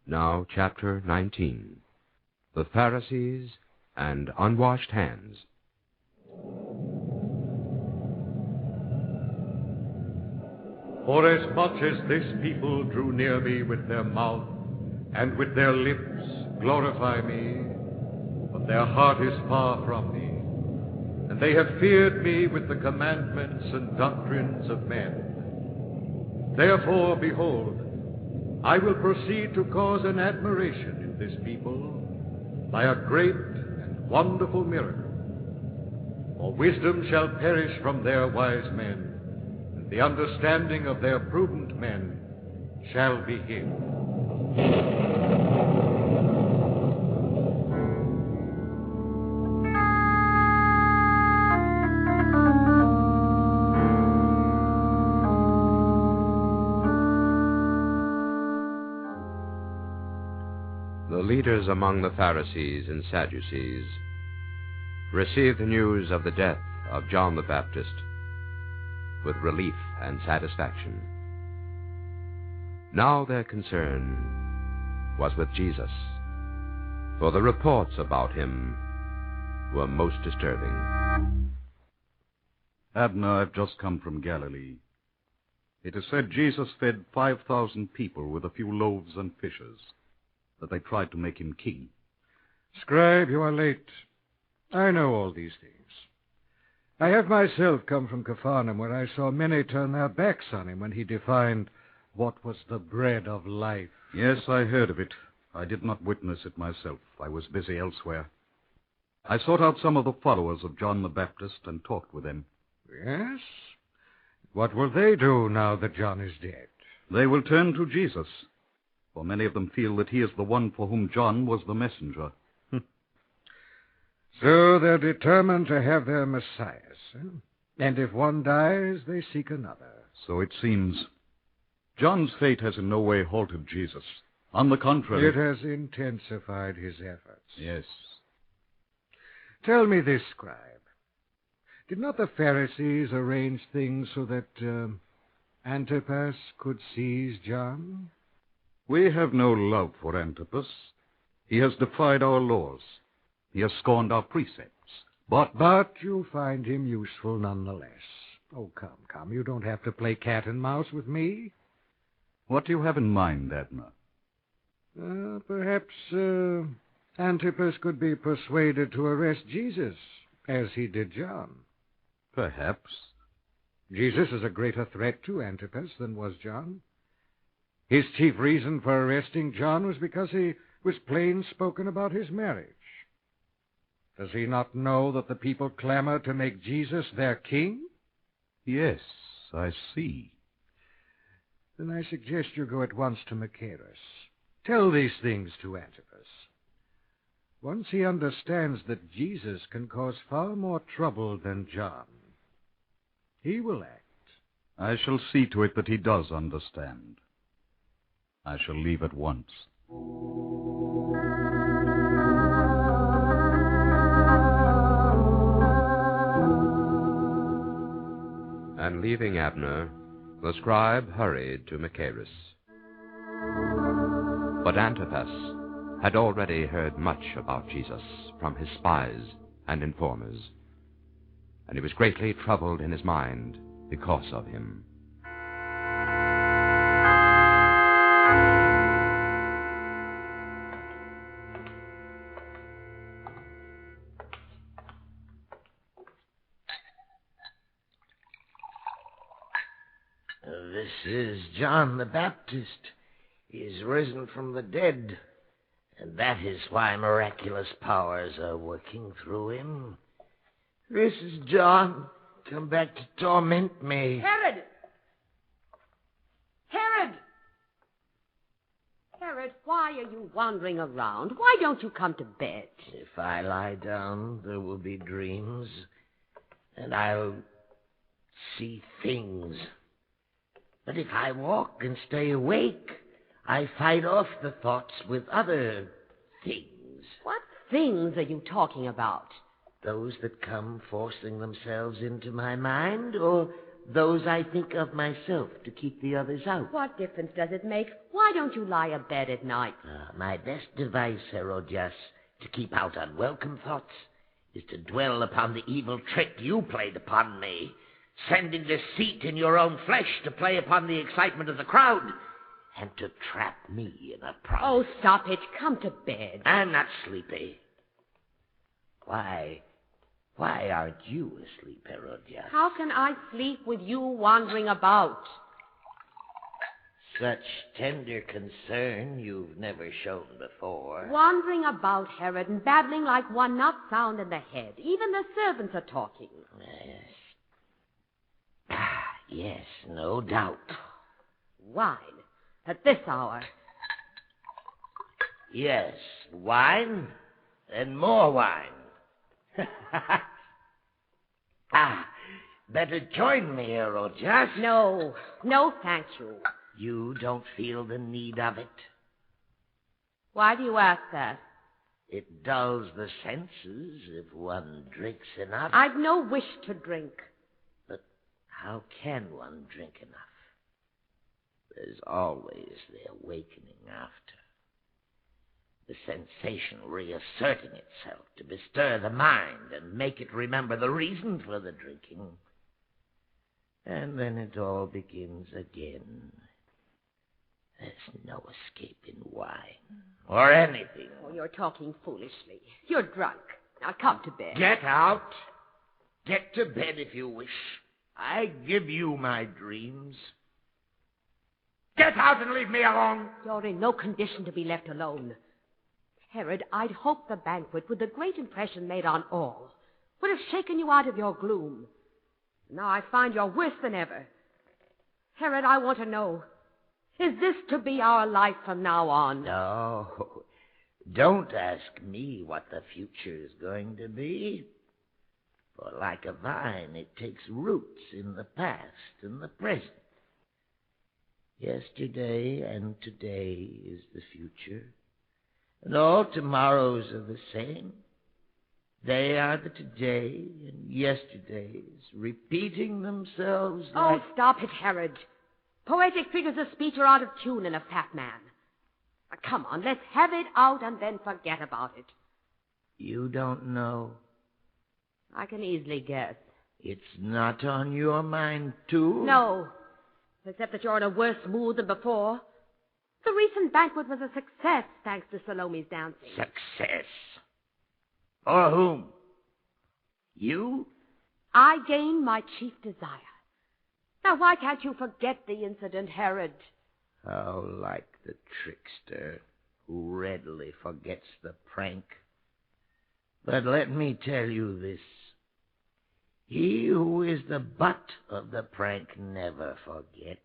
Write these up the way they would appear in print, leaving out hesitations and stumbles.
Now, chapter 19. The Pharisees and Unwashed Hands. Forasmuch as this people drew near me with their mouth, and with their lips glorify me, but their heart is far from me, and they have feared me with the commandments and doctrines of men. Therefore, behold, I will proceed to cause an admiration in this people by a great and wonderful miracle. For wisdom shall perish from their wise men, and the understanding of their prudent men shall be hid. The leaders among the Pharisees and Sadducees received the news of the death of John the Baptist with relief and satisfaction. Now their concern was with Jesus, for the reports about him were most disturbing. Abner, I've just come from Galilee. It is said Jesus fed 5,000 people with a few loaves and fishes, that they tried to make him king. Scribe, you are late. I know all these things. I have myself come from Capernaum, where I saw many turn their backs on him when he defined what was the bread of life. Yes, I heard of it. I did not witness it myself. I was busy elsewhere. I sought out some of the followers of John the Baptist and talked with them. Yes? What will they do now that John is dead? They will turn to Jesus, for many of them feel that he is the one for whom John was the messenger. So they're determined to have their messiahs. And if one dies, they seek another. So it seems. John's fate has in no way halted Jesus. On the contrary. It has intensified his efforts. Yes. Tell me this, scribe. Did not the Pharisees arrange things so that Antipas could seize John? We have no love for Antipas. He has defied our laws. He has scorned our precepts. But you find him useful nonetheless. Oh, come. You don't have to play cat and mouse with me. What do you have in mind, Abner? Perhaps Antipas could be persuaded to arrest Jesus, as he did John. Perhaps. Jesus is a greater threat to Antipas than was John. His chief reason for arresting John was because he was plain spoken about his marriage. Does he not know that the people clamor to make Jesus their king? Yes, I see. Then I suggest you go at once to Machaerus. Tell these things to Antipas. Once he understands that Jesus can cause far more trouble than John, he will act. I shall see to it that he does understand. I shall leave at once. And leaving Abner, the scribe hurried to Machaerus. But Antipas had already heard much about Jesus from his spies and informers, and he was greatly troubled in his mind because of him. This is John the Baptist. He is risen from the dead, and that is why miraculous powers are working through him. This is John, come back to torment me. Herod! Herod, why are you wandering around? Why don't you come to bed? If I lie down, there will be dreams, and I'll see things. But if I walk and stay awake, I fight off the thoughts with other things. What things are you talking about? Those that come forcing themselves into my mind, or those I think of myself to keep the others out. What difference does it make? Why don't you lie abed at night? My best device, Herodias, to keep out unwelcome thoughts is to dwell upon the evil trick you played upon me, sending deceit in your own flesh to play upon the excitement of the crowd, and to trap me in a promise. Oh, stop it. Come to bed. I'm not sleepy. Why aren't you asleep, Herodias? How can I sleep with you wandering about? Such tender concern you've never shown before. Wandering about, Herod, and babbling like one not sound in the head. Even the servants are talking. Yes, no doubt. Wine. At this hour. Yes, wine and more wine. Better join me, Herodias. No, thank you. You don't feel the need of it? Why do you ask that? It dulls the senses if one drinks enough. I've no wish to drink. But how can one drink enough? There's always the awakening after. The sensation reasserting itself to bestir the mind and make it remember the reason for the drinking. And then it all begins again. There's no escape in wine or anything. Oh, you're talking foolishly. You're drunk. Now come to bed. Get out. Get to bed if you wish. I give you my dreams. Get out and leave me alone. You're in no condition to be left alone. Herod, I'd hoped the banquet, with the great impression made on all, would have shaken you out of your gloom. Now I find you're worse than ever. Herod, I want to know, is this to be our life from now on? No. Don't ask me what the future is going to be. For like a vine, it takes roots in the past and the present. Yesterday and today is the future, and all tomorrows are the same. They are the today and yesterdays, repeating themselves like... Oh, stop it, Herod. Poetic figures of speech are out of tune in a fat man. Now, come on, let's have it out and then forget about it. You don't know. I can easily guess. It's not on your mind, too? No, except that you're in a worse mood than before. The recent banquet was a success, thanks to Salome's dancing. Success? For whom? You? I gained my chief desire. Now, why can't you forget the incident, Herod? How like the trickster who readily forgets the prank. But let me tell you this. He who is the butt of the prank never forgets.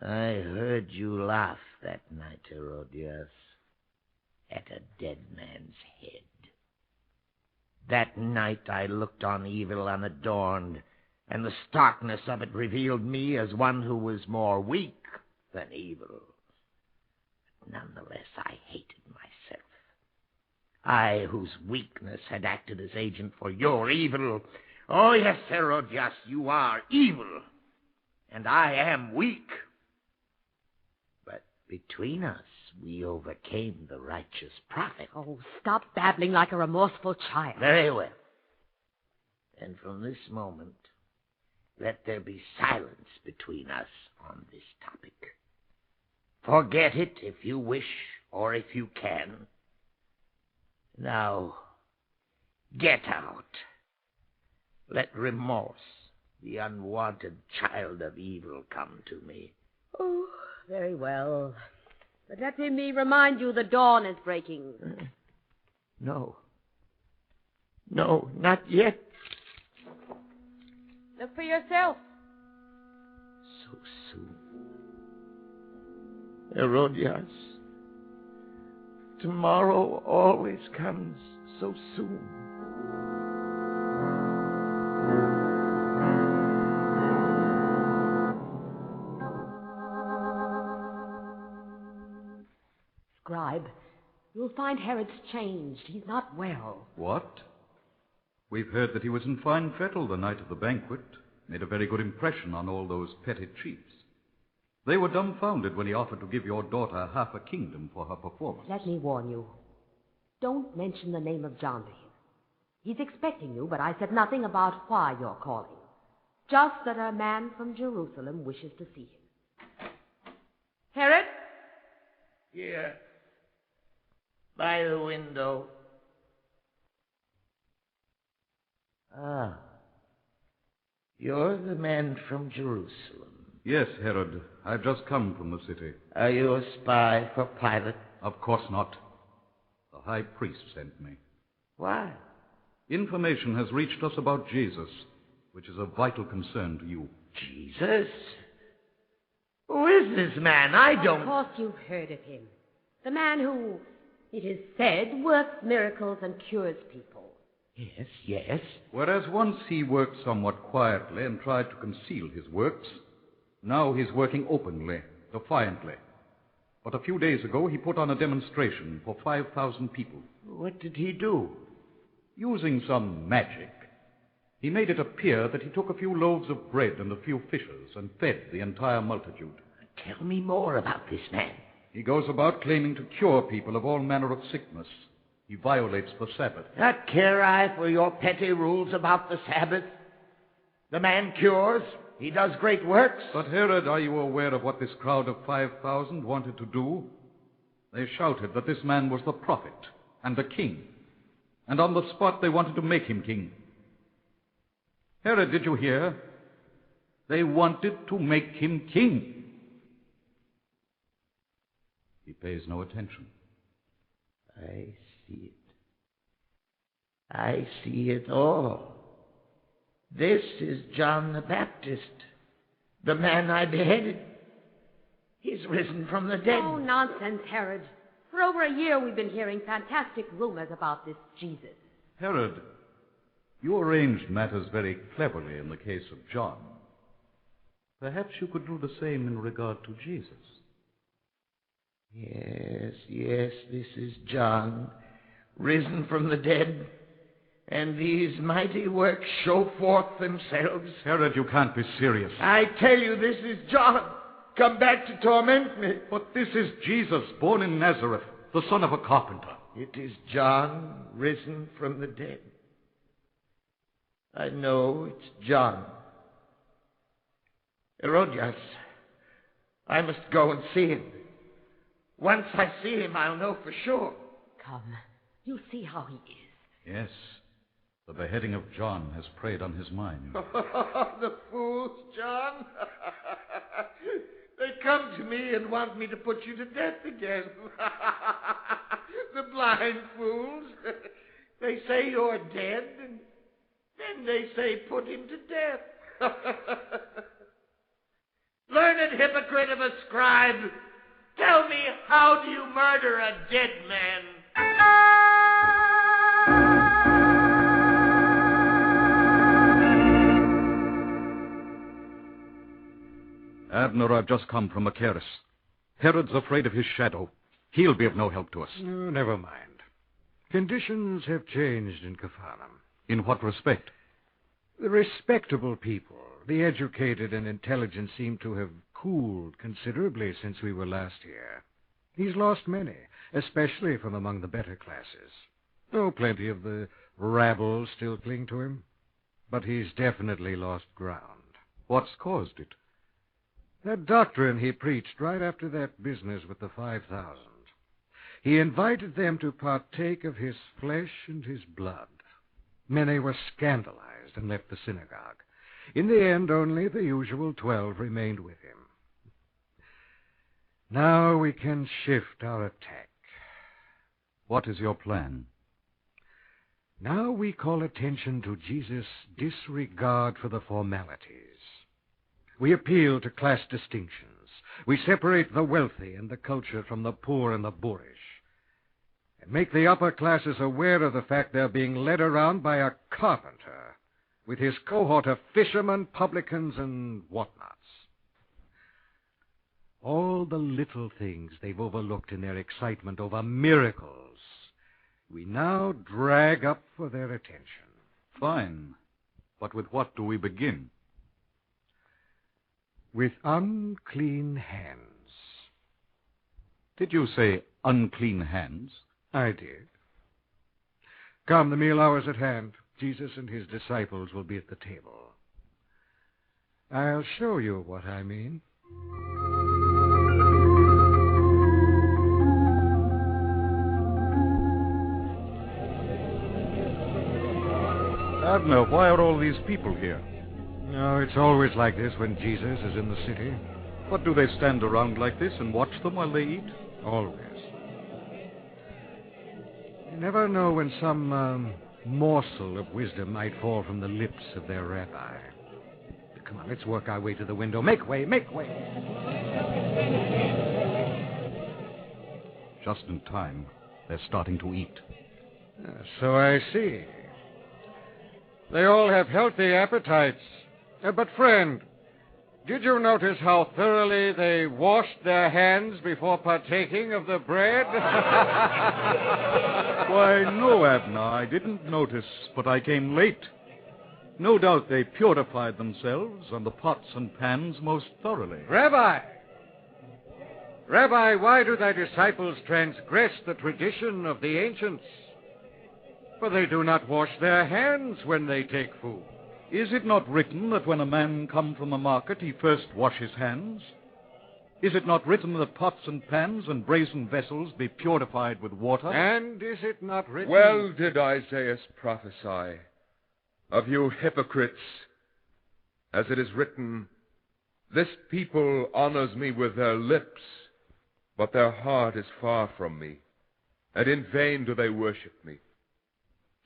I heard you laugh that night, Herodias, at a dead man's head. That night I looked on evil unadorned, and the starkness of it revealed me as one who was more weak than evil. But nonetheless, I hated myself. I, whose weakness had acted as agent for your evil. Oh, yes, Herodias, you are evil, and I am weak. But between us, we overcame the righteous prophet. Oh, stop babbling like a remorseful child. Very well. And from this moment, let there be silence between us on this topic. Forget it if you wish or if you can. Now, get out. Let remorse, the unwanted child of evil, come to me. Oh, very well. But let me remind you the dawn is breaking. No, not yet. Look for yourself. So soon. Herodias, tomorrow always comes so soon. Scribe, you'll find Herod's changed. He's not well. What? We've heard that he was in fine fettle the night of the banquet. Made a very good impression on all those petty chiefs. They were dumbfounded when he offered to give your daughter half a kingdom for her performance. Let me warn you. Don't mention the name of John to him. He's expecting you, but I said nothing about why you're calling. Just that a man from Jerusalem wishes to see him. Herod? Here. By the window. Ah. You're the man from Jerusalem. Yes, Herod. I've just come from the city. Are you a spy for Pilate? Of course not. The high priest sent me. Why? Information has reached us about Jesus, which is of vital concern to you. Jesus? Who is this man? I don't... Of course you've heard of him. The man who, it is said, works miracles and cures people. Yes, yes. Whereas once he worked somewhat quietly and tried to conceal his works, now he's working openly, defiantly. But a few days ago, he put on a demonstration for 5,000 people. What did he do? Using some magic, he made it appear that he took a few loaves of bread and a few fishes and fed the entire multitude. Tell me more about this man. He goes about claiming to cure people of all manner of sickness. He violates the Sabbath. Not care I for your petty rules about the Sabbath. The man cures. He does great works. But, Herod, are you aware of what this crowd of 5,000 wanted to do? They shouted that this man was the prophet and the king. And on the spot, they wanted to make him king. Herod, did you hear? They wanted to make him king. He pays no attention. I see it. I see it all. This is John the Baptist, the man I beheaded. He's risen from the dead. Oh, nonsense, Herod. For over a year we've been hearing fantastic rumors about this Jesus. Herod, you arranged matters very cleverly in the case of John. Perhaps you could do the same in regard to Jesus. Yes, yes, this is John, risen from the dead. And these mighty works show forth themselves. Herod, you can't be serious. I tell you, this is John, come back to torment me. But this is Jesus, born in Nazareth, the son of a carpenter. It is John, risen from the dead. I know it's John. Herodias, I must go and see him. Once I see him, I'll know for sure. Come, you see how he is. Yes. The beheading of John has preyed on his mind. The fools, John. They come to me and want me to put you to death again. The blind fools. They say you're dead, and then they say put him to death. Learned hypocrite of a scribe, tell me, how do you murder a dead man? Abner, I've just come from Machaerus. Herod's afraid of his shadow. He'll be of no help to us. No, never mind. Conditions have changed in Capharnaum. In what respect? The respectable people, the educated and intelligent, seem to have cooled considerably since we were last here. He's lost many, especially from among the better classes. Oh, plenty of the rabble still cling to him, but he's definitely lost ground. What's caused it? That doctrine he preached right after that business with the 5,000. He invited them to partake of his flesh and his blood. Many were scandalized and left the synagogue. In the end, only the usual 12 remained with him. Now we can shift our attack. What is your plan? Now we call attention to Jesus' disregard for the formalities. We appeal to class distinctions. We separate the wealthy and the cultured from the poor and the boorish, and make the upper classes aware of the fact they're being led around by a carpenter with his cohort of fishermen, publicans, and whatnots. All the little things they've overlooked in their excitement over miracles, we now drag up for their attention. Fine. But with what do we begin? with unclean hands. Did you say unclean hands? I did. Come, the meal hour's at hand. Jesus and his disciples will be at the table. I'll show you what I mean. Abner, why are all these people here? No, it's always like this when Jesus is in the city. What, do they stand around like this and watch them while they eat? Always. You never know when some morsel of wisdom might fall from the lips of their rabbi. Come on, let's work our way to the window. Make way, make way. Just in time. They're starting to eat. So I see. They all have healthy appetites. But, friend, did you notice how thoroughly they washed their hands before partaking of the bread? Why, no, Abner, I didn't notice, but I came late. No doubt they purified themselves and the pots and pans most thoroughly. Rabbi, why do thy disciples transgress the tradition of the ancients? For they do not wash their hands when they take food. Is it not written that when a man come from the market, he first wash his hands? Is it not written that pots and pans and brazen vessels be purified with water? And is it not written... Well did Isaiah prophesy of you hypocrites, as it is written, this people honors me with their lips, but their heart is far from me, and in vain do they worship me,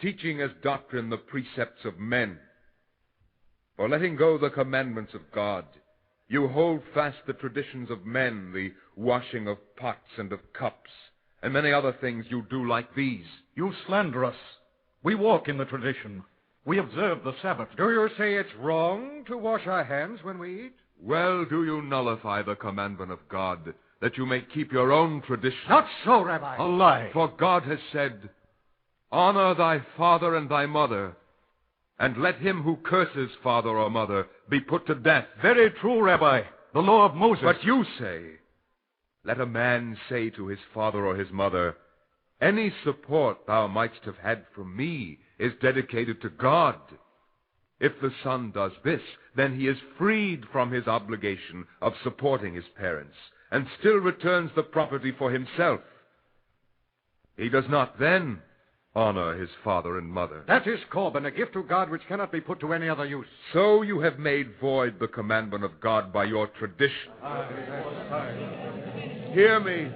teaching as doctrine the precepts of men. For letting go the commandments of God, you hold fast the traditions of men, the washing of pots and of cups, and many other things you do like these. You slander us. We walk in the tradition. We observe the Sabbath. Do you say it's wrong to wash our hands when we eat? Well, do you nullify the commandment of God, that you may keep your own tradition? Not so, Rabbi. A lie. For God has said, honor thy father and thy mother, and let him who curses father or mother be put to death. Very true, Rabbi. The law of Moses. But you say, let a man say to his father or his mother, any support thou mightst have had from me is dedicated to God. If the son does this, then he is freed from his obligation of supporting his parents, and still returns the property for himself. He does not then honor his father and mother. That is Corban, a gift to God which cannot be put to any other use. So you have made void the commandment of God by your tradition. Hear me,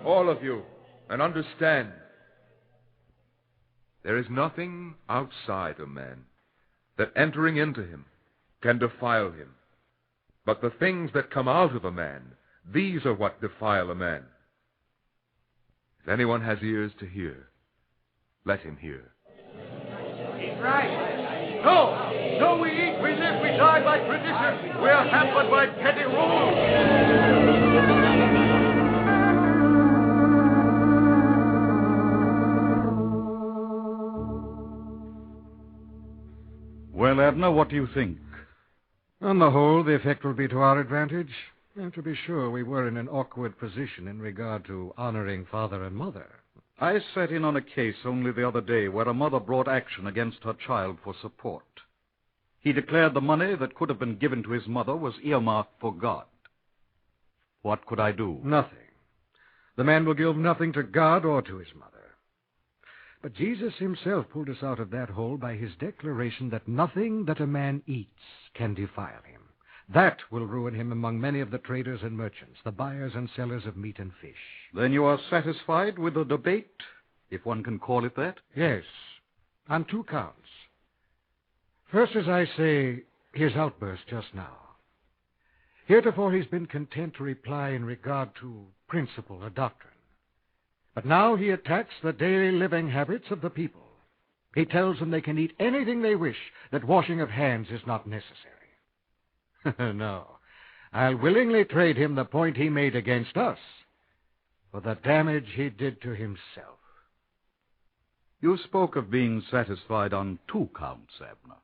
all of you, and understand. There is nothing outside a man that entering into him can defile him. But the things that come out of a man, these are what defile a man. If anyone has ears to hear, let him hear. He's right. No, we eat, we live, we die by tradition. We are hampered by petty rules. Well, Abner, what do you think? On the whole, the effect will be to our advantage. And to be sure, we were in an awkward position in regard to honoring father and mother. I sat in on a case only the other day where a mother brought action against her child for support. He declared the money that could have been given to his mother was earmarked for God. What could I do? Nothing. The man will give nothing to God or to his mother. But Jesus himself pulled us out of that hole by his declaration that nothing that a man eats can defile him. That will ruin him among many of the traders and merchants, the buyers and sellers of meat and fish. Then you are satisfied with the debate, if one can call it that? Yes, on two counts. First, as I say, his outburst just now. Heretofore he's been content to reply in regard to principle or doctrine. But now he attacks the daily living habits of the people. He tells them they can eat anything they wish, that washing of hands is not necessary. No, I'll willingly trade him the point he made against us for the damage he did to himself. You spoke of being satisfied on two counts, Abner.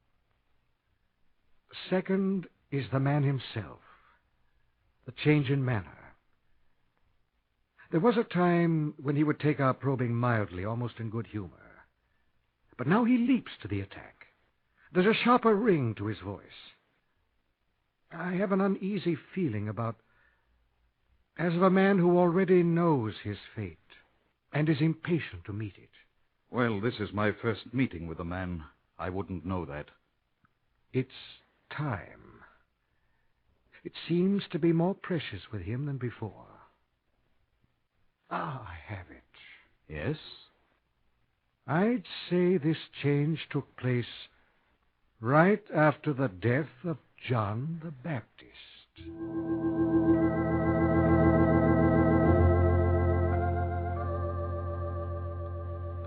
Second is the man himself. the change in manner. There was a time when he would take our probing mildly, almost in good humor. But now he leaps to the attack. There's a sharper ring to his voice. I have an uneasy feeling as of a man who already knows his fate and is impatient to meet it. Well, this is my first meeting with a man. I wouldn't know that. It's time. It seems to be more precious with him than before. I have it. Yes? I'd say this change took place right after the death of John the Baptist.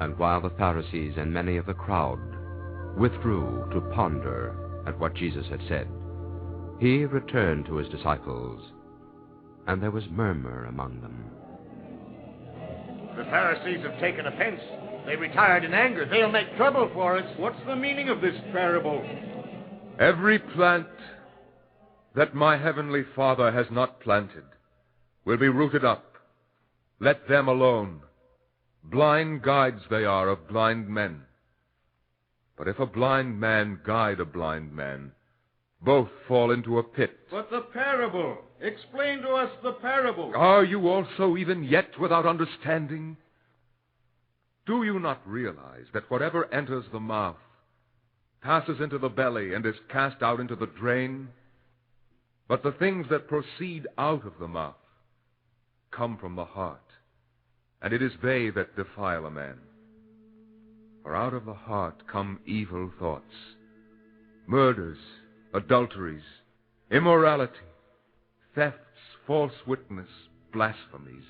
And while the Pharisees and many of the crowd withdrew to ponder at what Jesus had said, he returned to his disciples, and there was murmur among them. The Pharisees have taken offense. They retired in anger. They'll make trouble for us. What's the meaning of this parable? Every plant that my heavenly Father has not planted will be rooted up. Let them alone. Blind guides they are of blind men. But if a blind man guide a blind man, both fall into a pit. But the parable. Explain to us the parable. Are you also even yet without understanding? Do you not realize that whatever enters the mouth passes into the belly and is cast out into the drain? But the things that proceed out of the mouth come from the heart, and it is they that defile a man. For out of the heart come evil thoughts, murders, adulteries, immorality, thefts, false witness, blasphemies.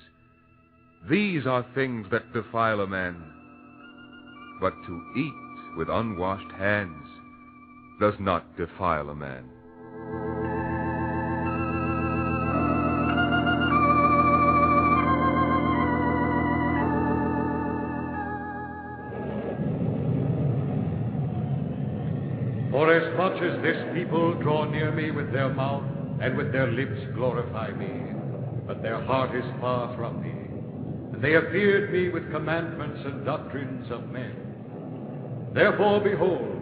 These are things that defile a man. But to eat with unwashed hands does not defile a man. For as much as this people draw near me with their mouth, and with their lips glorify me, but their heart is far from me, and they have feared me with commandments and doctrines of men. Therefore, behold,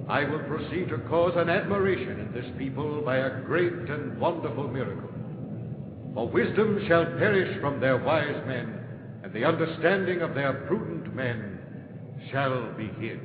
I will proceed to cause an admiration in this people by a great and wonderful miracle. For wisdom shall perish from their wise men, and the understanding of their prudent men shall be hid.